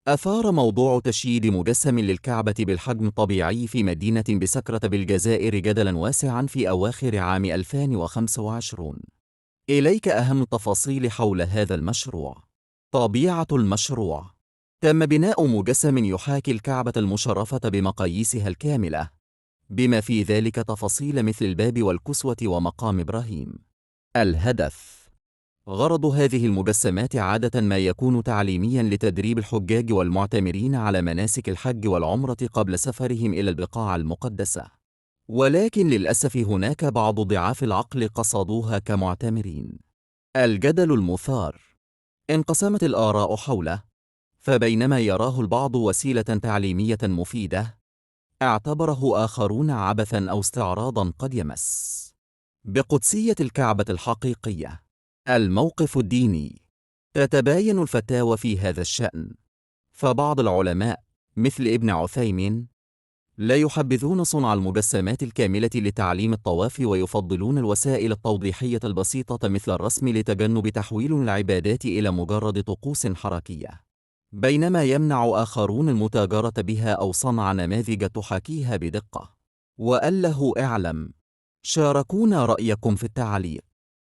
أثار موضوع تشييد مجسم للكعبة بالحجم الطبيعي في مدينة بسكرة بالجزائر جدلاً واسعاً في أواخر عام 2025. إليك أهم التفاصيل حول هذا المشروع. طبيعة المشروع: تم بناء مجسم يحاكي الكعبة المشرفة بمقاييسها الكاملة، بما في ذلك تفاصيل مثل الباب والكسوة ومقام إبراهيم. الهدف: غرض هذه المجسمات عادة ما يكون تعليمياً لتدريب الحجاج والمعتمرين على مناسك الحج والعمرة قبل سفرهم إلى البقاع المقدسة، ولكن للأسف هناك بعض ضعاف العقل قصدوها كمعتمرين. الجدل المثار: انقسمت الآراء حوله، فبينما يراه البعض وسيلة تعليمية مفيدة، اعتبره آخرون عبثاً أو استعراضاً قد يمس بقدسية الكعبة الحقيقية. الموقف الديني: تتباين الفتاوى في هذا الشأن، فبعض العلماء مثل ابن عثيمين لا يحبذون صنع المجسمات الكاملة لتعليم الطواف، ويفضلون الوسائل التوضيحية البسيطة مثل الرسم لتجنب تحويل العبادات إلى مجرد طقوس حركية، بينما يمنع آخرون المتاجرة بها أو صنع نماذج تحاكيها بدقة. وأله اعلم. شاركونا رأيكم في التعليق.